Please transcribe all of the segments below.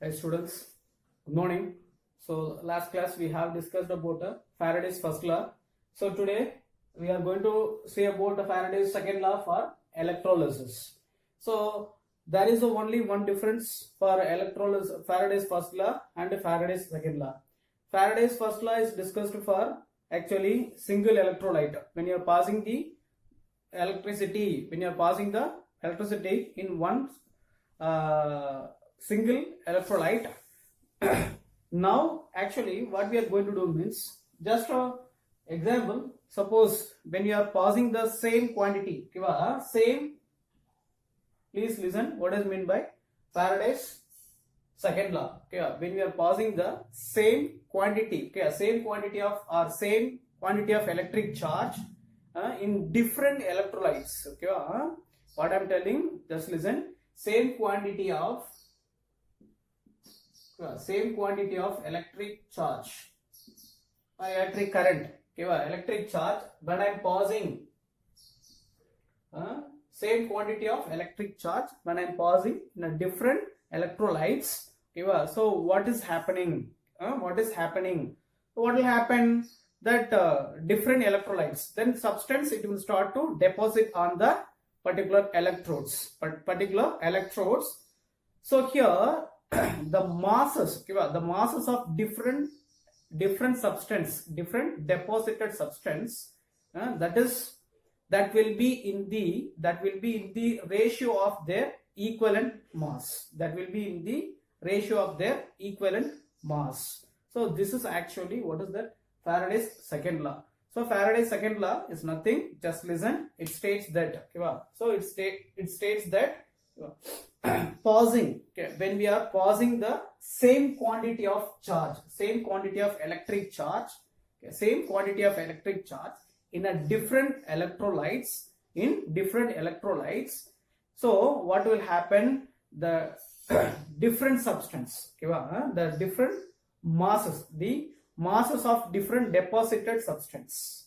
Hi students, good morning. So last class we have discussed about Faraday's first law. So today we are going to see about Faraday's second law for electrolysis. So there is only one difference for electrolysis, Faraday's first law and Faraday's second law. Faraday's first law is discussed for actually single electrolyte. When you are passing the electricity, in one single electrolyte. Now actually what we are going to do means, just for example, suppose when you are passing the same quantity, please listen what is meant by Faraday's second law. When we are passing the same quantity, same quantity of electric charge in different electrolytes. What I am telling, just listen. Same quantity of electric charge, electric current, electric charge. When I am pausing, same quantity of electric charge when I am pausing in a different electrolytes. So what is happening? What will happen? That different electrolytes, then substance, it will start to deposit on the particular electrodes. So here the masses of different substance, different deposited substance, that will be in the ratio of their equivalent mass. So this is actually what is that Faraday's second law. So Faraday's second law is nothing, just listen. It states that pausing, when we are pausing the same quantity of charge, same quantity of electric charge in a different electrolytes, so what will happen? The different substance, the different masses, the masses of different deposited substance,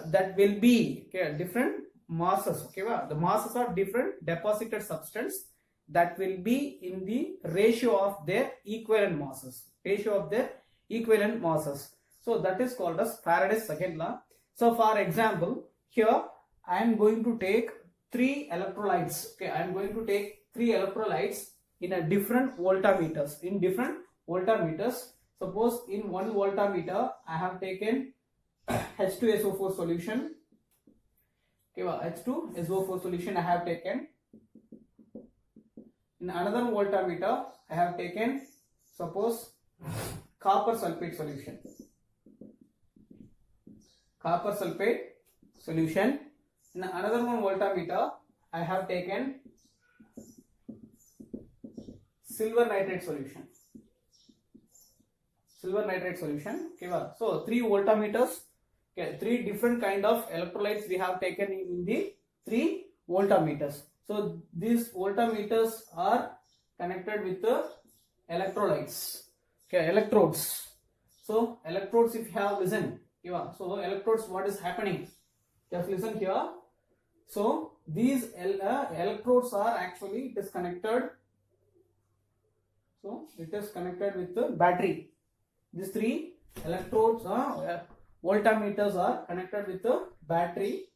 that will be different masses, the masses of different deposited substance that will be in the ratio of their equivalent masses, so that is called as Faraday's second law. So for example, here I am going to take three electrolytes. I am going to take three electrolytes in a different voltameters. Suppose in one voltameter I have taken H2SO4 solution. H2SO4 solution I have taken. In another voltameter I have taken, suppose, copper sulfate solution. In another one voltameter I have taken silver nitrate solution. So three voltameters, three different kind of electrolytes we have taken in the three voltameters. So these voltameters are connected with the electrolytes, electrodes. So electrodes, if you have listen, so electrodes, what is happening? Just listen here. So these electrodes are actually, it is connected with the battery. These three electrodes, voltameters are connected with the battery.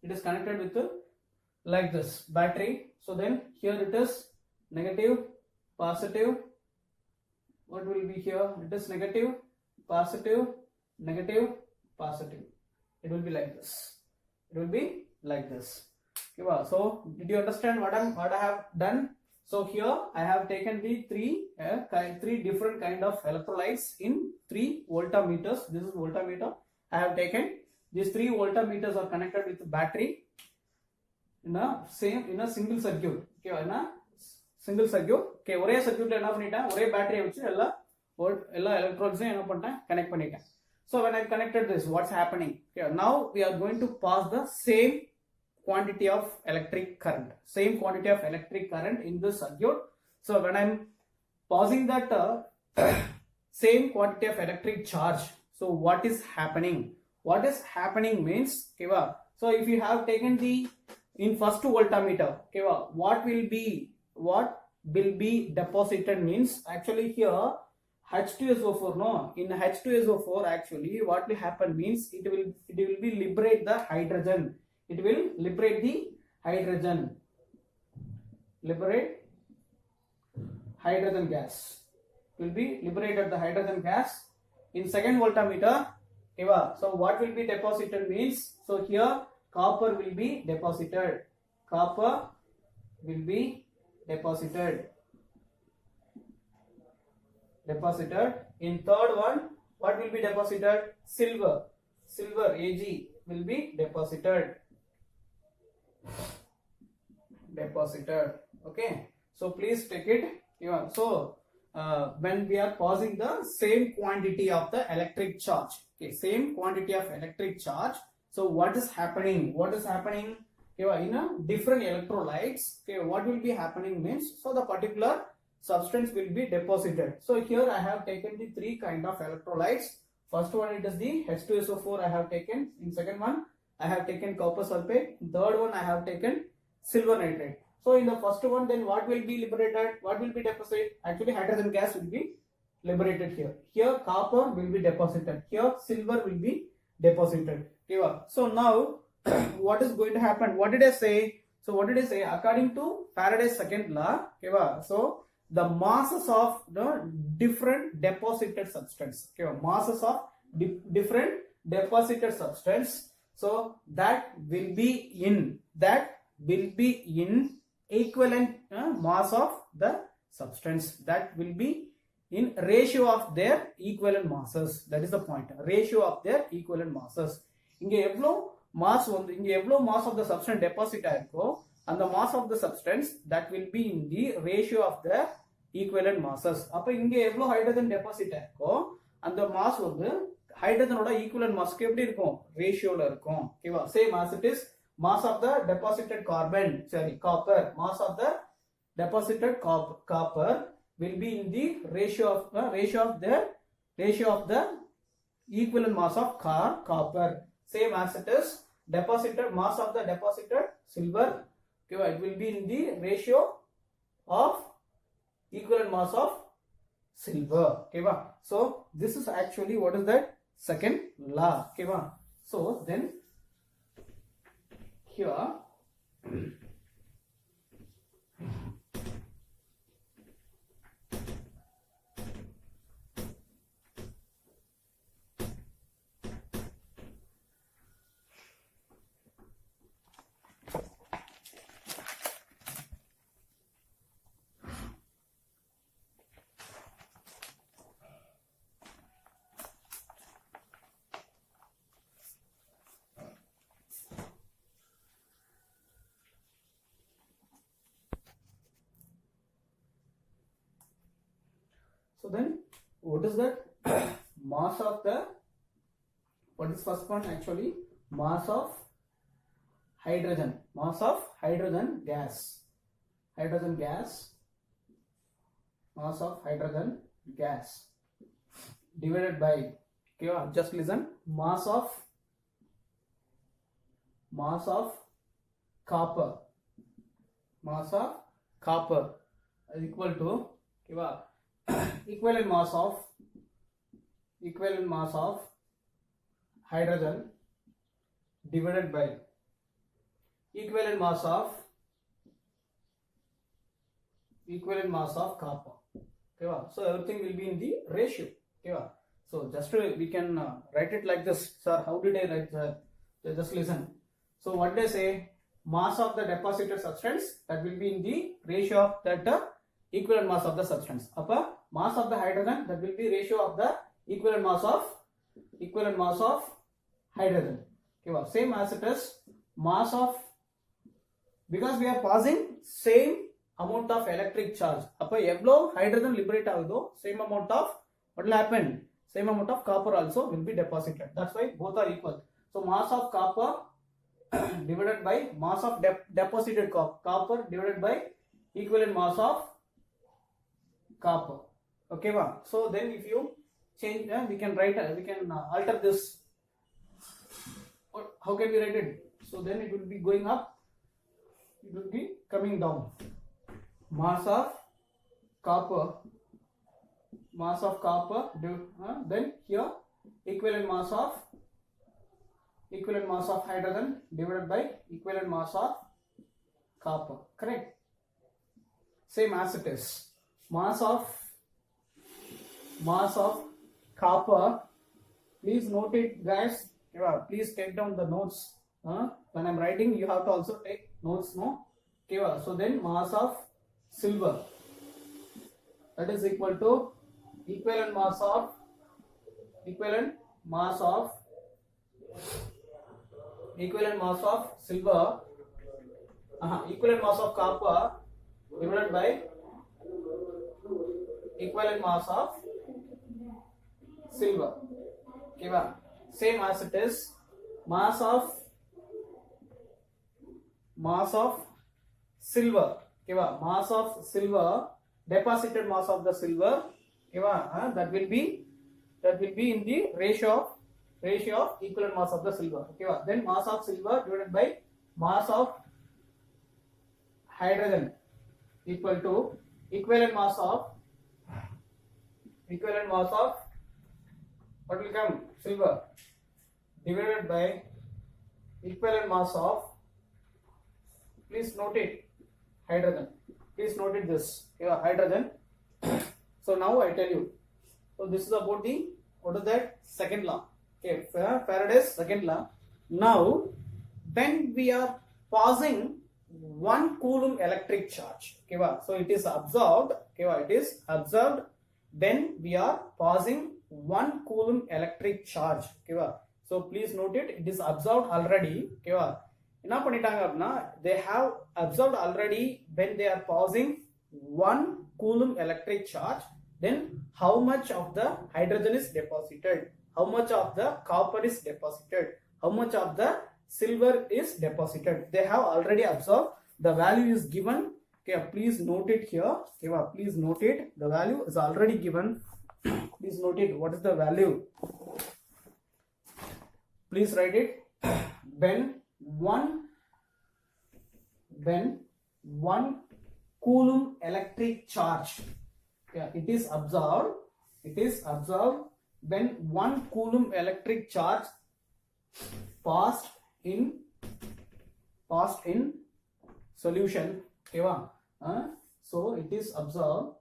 It is connected with the, like this, battery. So then here it is negative, positive. What will be here? It is negative, positive, negative, positive. It will be like this. So did you understand what I have done? So here I have taken the three different kind of electrolytes in three voltameters. This is voltameter. I have taken these three voltameters are connected with the battery in a single circuit. ஒரே சர்க்யூட்ல என்ன பண்ணிட்டேன், ஒரே பேட்டரியை வச்சு எல்லா எலக்ட்ரோட்ஸையும் என்ன பண்ணிட்டேன், connect பண்ணிட்டேன். So when I connected this, what's happening? Now we are going to pass the same quantity of electric current in this circuit. So when I'm passing that same quantity of electric charge. So what is happening? What is happening means, okay, so if you have taken the in first voltmeter, okay, what will be deposited means actually here H2SO4, no, in H2SO4 actually what will happen means it will be liberate the hydrogen. It will liberate the hydrogen. Liberate hydrogen gas. Will be liberated the hydrogen gas in second voltmeter. Okay, so what will be deposited means, so here copper will be deposited. Copper will be deposited. In third one, what will be deposited? Silver. Silver Ag will be deposited. Okay. So please take it. Yeah. So when we are passing the same quantity of the electric charge, okay, same quantity of electric charge. So what is happening? Okay, in a different electrolytes, okay, what will be happening means, so the particular substance will be deposited. So here I have taken the three kind of electrolytes. First one it is the H2SO4 I have taken. In second one I have taken copper sulfate. In third one I have taken silver nitrate. So in the first one, then what will be liberated? What will be deposited? Actually hydrogen gas will be liberated here. Here copper will be deposited. Here silver will be deposited. Okay, so now what is going to happen? What did I say? So what did I say? According to Faraday's second law, okay, so the masses of the different deposited substance, okay, masses of different deposited substance, so that will be in equivalent mass of the substance, that will be in ratio of their equivalent masses. That is the point, ratio of their equivalent masses. இங்க எவ்வளோ mass வந்து இங்க எவ்வளோ mass of the substance deposit ஆயிருக்கோ அந்த mass of the substance that will be in the ratio of the equivalent masses. அப்ப இங்க எவ்வளவு ஹைட்ரஜன் டெபாசிட் ஆயிருக்கோ அந்த மாஸ் வந்து ஹைட்ரஜனோட ஈக்குவலன்ட் மாஸ்க்கு எப்படி இருக்கும்? ரேஷியோல இருக்கும். ஓகேவா? Same as it is mass of the deposited copper, mass of the deposited copper will be in the ratio of the equivalent mass of copper. Same as it is deposited mass of the deposited silver, okay, it will be in the ratio of equivalent mass of silver. Okay, so this is actually what is that second law. Okay, so then here so then what is that mass of the, what is first one actually? Mass of hydrogen gas, mass of hydrogen gas divided by, okay, just listen, mass of copper is equal to, okay, equivalent mass of hydrogen divided by equivalent mass of copper. Okay, so everything will be in the ratio. Okay, so just we can write it like this. Sir, how did I write that? Just listen. So what they say, mass of the deposited substance that will be in the ratio of that equivalent mass of the substance. Upper mass of the hydrogen that will be ratio of the equivalent mass of hydrogen. Okay, same as it is mass of, because we are passing same amount of electric charge. Upper evlo hydrogen liberate agudho, same amount of what will happen? Same amount of copper also will be deposited. That's why both are equal. So mass of copper divided by mass of deposited copper divided by equivalent mass of copper. Okay, so then if you change, we can write, we can alter this. How can we write it? So then it will be going up, it will be coming down. Mass of copper, then here equivalent mass of hydrogen divided by equivalent mass of copper, correct? Same as it is. Mass of copper, please note it guys. Yeah, please take down the notes. When I'm writing, you have to also take notes, no? Okay, so then mass of silver, that is equal to equivalent mass of silver, equivalent mass of copper divided by equivalent mass of silver. Okay, same as it is. Mass of silver, okay, mass of silver, deposited mass of the silver, okay, that will be in the ratio of equivalent mass of the silver. Okay, then mass of silver divided by mass of hydrogen equal to equivalent mass of what will come? Silver divided by equivalent mass of, please note it, hydrogen. Please note it this, yeah, hydrogen. So now I tell you. So this is about the, what is that? Second law. Okay, Faraday's second law. Now, when we are passing 1 coulomb electric charge, okay, so it is observed, okay, it is observed when we are passing 1 coulomb electric charge, okay, so please note it, it is observed already, okay, they have observed already when they are passing 1 coulomb electric charge, then how much of the hydrogen is deposited, how much of the copper is deposited, how much of the silver is deposited. They have already observed. The value is given. Okay, please note it here. Okay, please note it. The value is already given. Please note it. What is the value? Please write it. When one coulomb electric charge, yeah, it is observed when 1 coulomb electric charge passed in solution, okay, so it is observed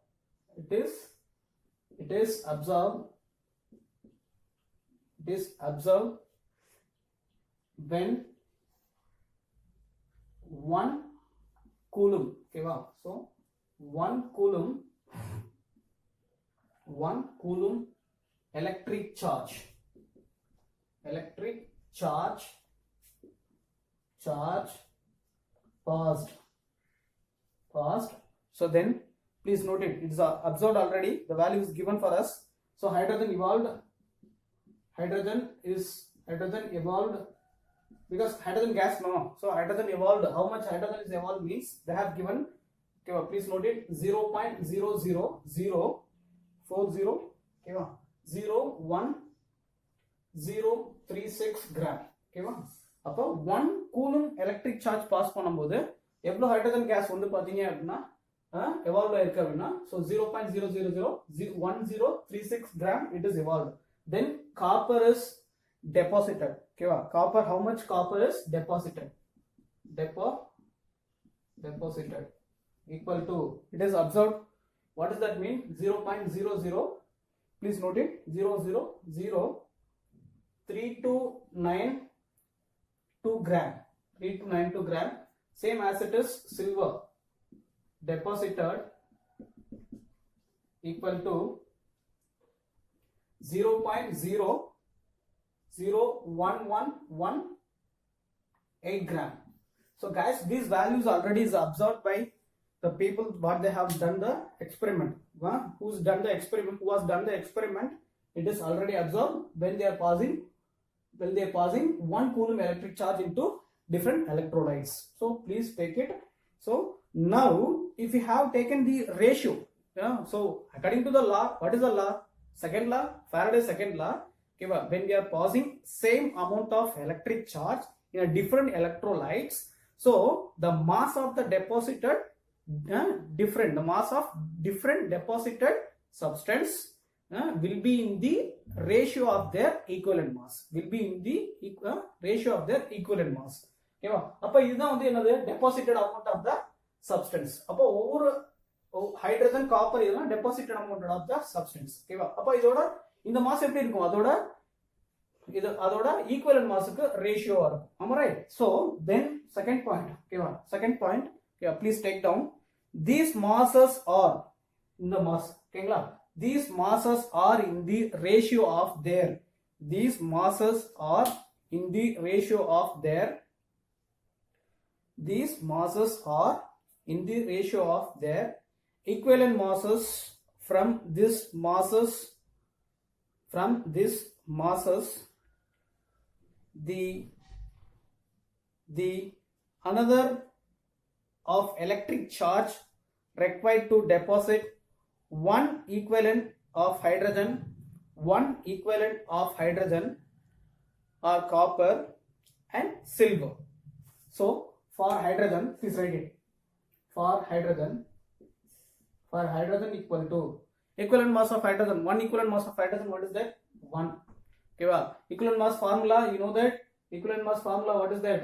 when 1 coulomb, okay, so 1 coulomb electric charge passed. So then please note it, it is observed already, the value is given for us. So hydrogen evolved because hydrogen gas, no, so hydrogen evolved, how much hydrogen is evolved means they have given, okay, please note it, 0.00040, okay, 0.1036 gram, okay, அப்போ 1 coulomb electric charge pass பண்ணும்போது எவ்வளவு hydrogen case வந்து பாத்தீங்க அப்படின்னா evolved ஆயிருக்கு அப்படின்னா, so 0.0001036 gram it is evolved. Then copper is deposited, okay, copper, how much copper is deposited equal to, it is observed, what does that mean? 0.00, please note it, 0.00329 gram, same as it is silver deposited equal to 0.0011118 gram. So guys, these values already is observed by the people what they have done the experiment, who has done the experiment, it is already observed when they are passing 1 coulomb electric charge into different electrolytes. So please take it. So now if you have taken the ratio, yeah, so according to the law, what is the law? second law, Faraday's second law. Okay, when we are passing same amount of electric charge in a different electrolytes, so the mass of the deposited different, the mass of different deposited substance will be in the ratio of their equivalent mass, will be in the ratio of their equivalent mass. ஓகேவா? அப்ப இதுதான் வந்து என்னது deposited amount of the substance. அப்போ ஒவ்வொரு hydrogen copper இதெல்லாம் deposited amount of the substance. ஓகேவா? அப்ப இதோட இந்த மாஸ் எப்படி இருக்கும்? அதோட ஈக்குவலன்ட் மாஸ்க்கு ரேஷியோவா இருக்கும். Am I right? So then second point. ஓகேவா? Second point. Okay, please take down. These masses are in the mass. ஓகேங்களா? These masses are in the ratio of their. These masses are in the ratio of their. These masses are in the ratio of their equivalent masses from this masses. From this masses, the another of electric charge required to deposit one equivalent of hydrogen or copper and silver. So for hydrogen, please write it. For hydrogen equal to equivalent mass of hydrogen, one equivalent mass of hydrogen, what is that? 1. Okay, equivalent mass formula, you know that equivalent mass formula, what is that?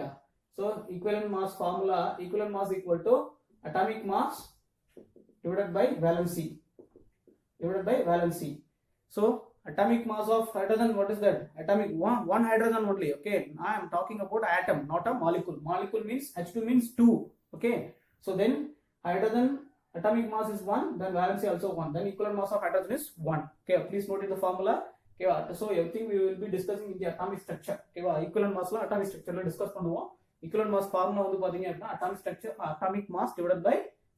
So equivalent mass formula, equivalent mass equal to atomic mass divided by valency. So atomic mass of hydrogen, what is that? Atomic one hydrogen only. Okay, I am talking about atom, not a molecule. Molecule means H2 means 2. Okay, so then hydrogen atomic mass is 1, then valency also 1, then equivalent mass of hydrogen is 1. Okay, please note in the formula. Okay, so everything we will be discussing in the atomic structure. Okay, equivalent mass la atomic structure la discuss பண்ணுவோம். Equivalent mass formula வந்து பாத்தீங்க அப்படினா atomic structure, atomic mass divided by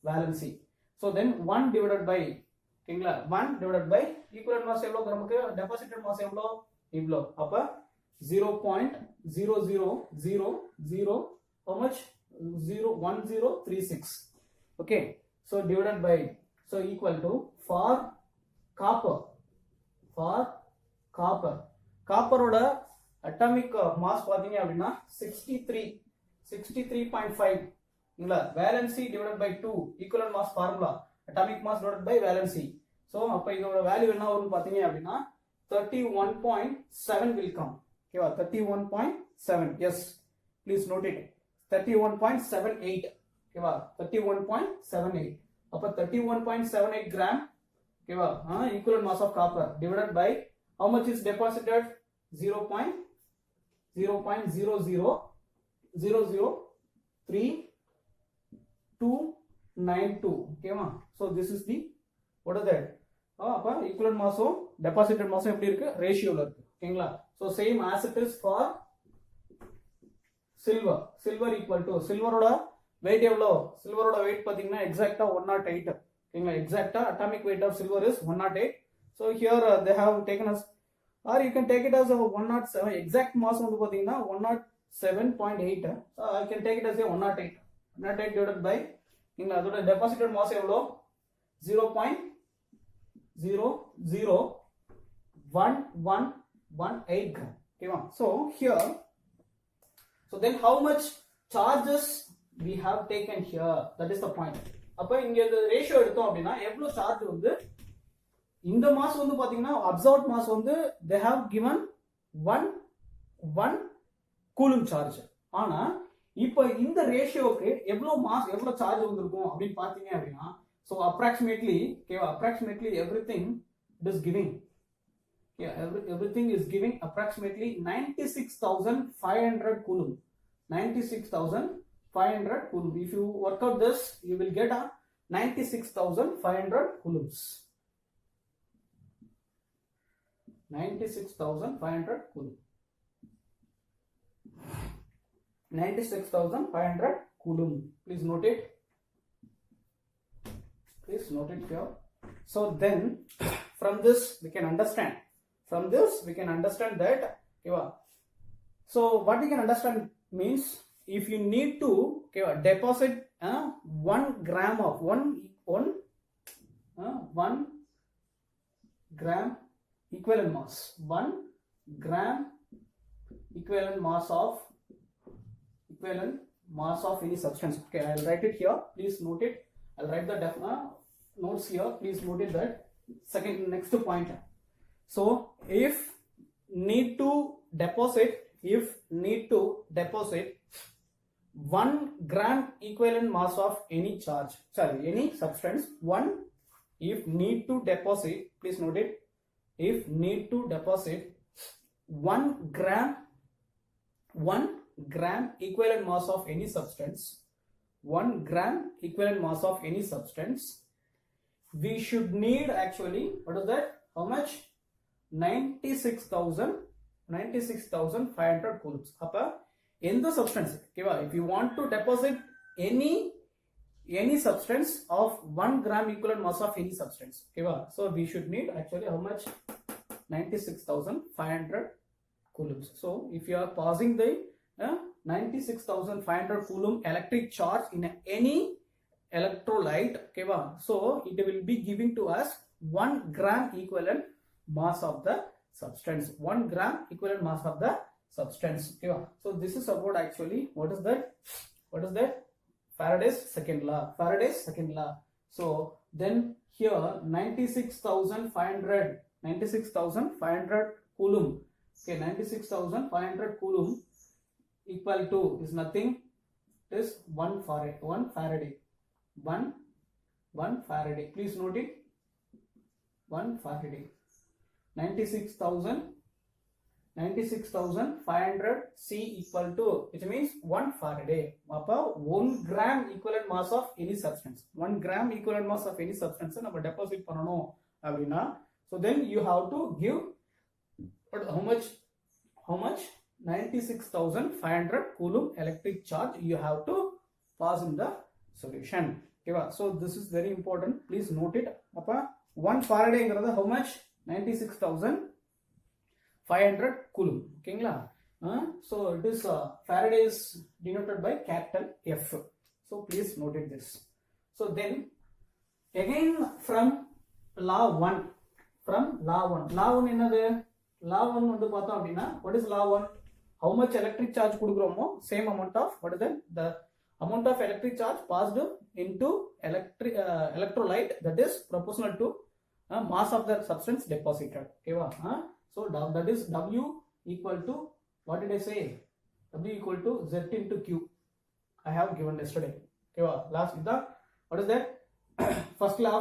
valency. So then 1 divided by, ஓகேங்களா, 1 divided by equivalent mass எவ்வளவு நமக்கு, deposited mass எவ்வளவு, இவ்வளோ. அப்ப 0.000 how much, 0.1036. okay, so divided by, so equal to, for copper ஓட atomic mass பாத்தீங்க அப்படினா 63.5. இல்ல, valency divided by 2, equivalent mass formula atomic mass divided by valency. so அப்ப இதோட வேல்யூ என்ன வரும் பாத்தீங்க அப்படினா 31.7 will come. ஓகேவா? 31.7. yes, please note it. 31.78. ஓகேவா? 31.78. அப்ப 31.78 gram. ஓகேவா? equivalent mass of copper divided by how much is deposited? 0.0003292. ஓகேவா? so this is the, what is that? அப்ப equivalent mass deposited mass எப்படி இருக்கு, ரேஷியோல இருக்கு. ஓகேங்களா? so same as it is for silver equal to, silverோட weight எவ்வளோ, silverோட weight பாத்தீங்கன்னா exact 108. ஓகேங்களா? exact atomic weight of silver is 108. so here they have taken us, or you can take it as a 107. exact mass வந்து பாத்தீங்கன்னா 107.8. so I can take it as a 108 divided by, நீங்க அதோட deposited mass எவ்வளோ, 0.00118 gram. ஓகேவா? so here, so then how much charges we have taken here, that is the point. அப்ப இங்க இந்த ratio எடுத்தோம் அப்படினா எவ்வளவு சார்ஜ் வந்து, இந்த மாஸ் வந்து பாத்தீங்கன்னா அப்சர்வ்ட் மாஸ் வந்து they have given 1 coulomb charge. ஆனா இப்போ இந்த ரேஷியோக்கு எவ்வளவு மாஸ், எவ்வளவு சார்ஜ் வந்திருக்கும் அப்படின்னு பாத்தீங்க அப்படினா, so approximately everything it is giving, everything is giving approximately 96,500 coulomb. 96,500 coulomb. If you work out this, you will get a 96,500 coulombs. 96,500 coulomb. 96,500 coulomb. Please note it. Here. So then from this we can understand. That, okay, so what we can understand means, if you need to, okay, deposit 1 gram of 1 gram equivalent mass, 1 gram equivalent mass of any substance. Okay, I'll write it here, please note it. I'll write the notes here, please note it. That next point. So if need to deposit 1 gram equivalent mass of any substance, if need to deposit, please note it, if need to deposit 1 gram equivalent mass of any substance, 1 gram equivalent mass of any substance, we should need actually, what is that, how much, 96,500 coulombs. In the substance, if you want to deposit any substance of 1 gram equivalent mass of any substance, so we should need actually how much, 96,500 coulombs. So if you are passing the 96,500 coulomb electric charge in any electrolyte, so it will be giving to us 1 gram equivalent mass of the substance, 1 gram equivalent mass of the substance. So this is about actually what is that Faraday's second law. So then here 96,500 coulomb, 96,500 coulomb equal to is nothing, it is 1 Faraday. Please note it, 1 Faraday. 96,500 C equal to, which means 1 Faraday. 1 gram equivalent mass of any substance. 1 gram equivalent mass of any substance நம்ம deposit பண்ணனும் அப்படினா, so then you have to give how much 96,500 coulomb electric charge you have to pass in the solution. So this is very important, please note it. 1 Faraday ங்கிறது how much, 96,500 coulomb. So it is Faraday is denoted by capital F. So please note it this. So then again from law 1 என்னது, law 1 வந்து பார்த்தோம் அப்படின்னா, what is law 1? How much electric charge கொடுக்குறோமோ same amount of, what is that, the amount of electric charge passed into electrolyte, that is proportional to mass of the substance deposited. So that is W equal to, what did I say, W equal to Z into Q. I have given yesterday. Last is the, what is that, first law,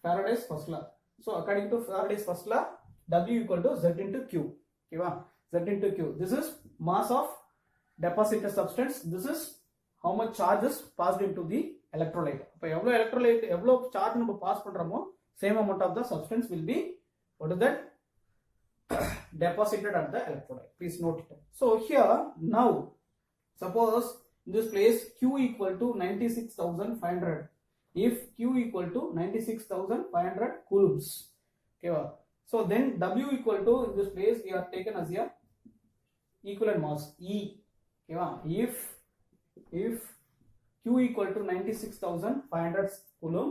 Faraday's first law. So according to Faraday's first law, W equal to Z into Q. Z into Q. This is mass of deposited substance. This is how much charge is passed into the electrolyte. இப்போ எவ்வளோ charge நம்ம pass பண்றோமோ same amount of the substance will be, what is that, deposited at the electrolyte. Please note it. So here now suppose in this place Q equal to 96,500. If Q equal to 96,500 coulombs, so then W equal to, in this place we are taken as a equivalent mass E. If Q equal to 96,500 coulomb,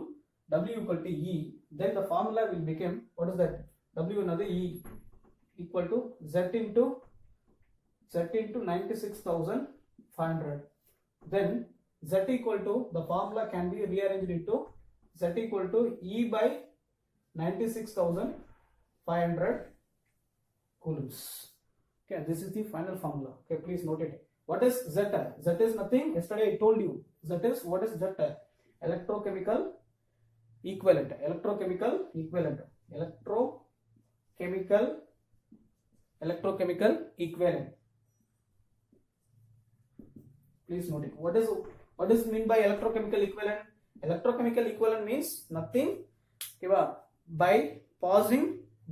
W equal to E, then the formula will become, what is that, W another E equal to Z into 96,500. Then Z equal to, the formula can be rearranged into Z equal to E by 96,500 coulombs. This is the final formula. Please note it. What is Z? Z is nothing, yesterday I told you. Z is, what is Z? Electrochemical equivalent. Electrochemical equivalent. Please note it. What is mean by electrochemical equivalent? Electrochemical equivalent means nothing, by passing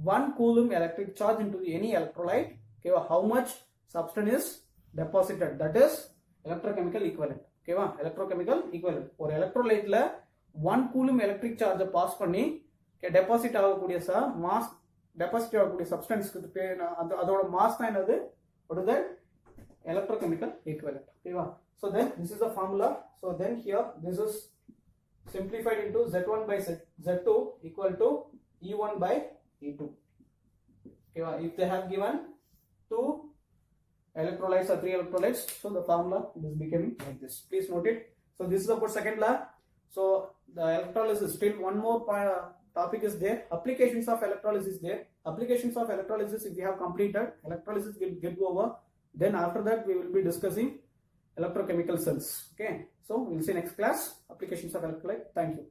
1 coulomb electric charge into any electrolyte, how much substance is deposited, that is electrochemical equivalent. Electrochemical equivalent. ஒரு electrolyteல 1 coulomb electric charge pass பண்ணி deposit ஆகக்கூடிய mass, deposit ஆகக்கூடிய substance அதோட mass தான் என்னது, what is that, electrochemical equivalent. So then this is the formula. So then here this is simplified into Z1 by Z2 equal to E1 by E2. Okay, if they have given 2 electrolytes or 3 electrolytes, so the formula is becoming like this. Please note it. So this is about second law. So the electrolysis, still one more topic is there. Applications of electrolysis there. Applications of electrolysis, if we have completed, electrolysis will get over. Then after that we will be discussing electrochemical cells. Okay, so we'll see next class, applications of electrolyte. Thank you.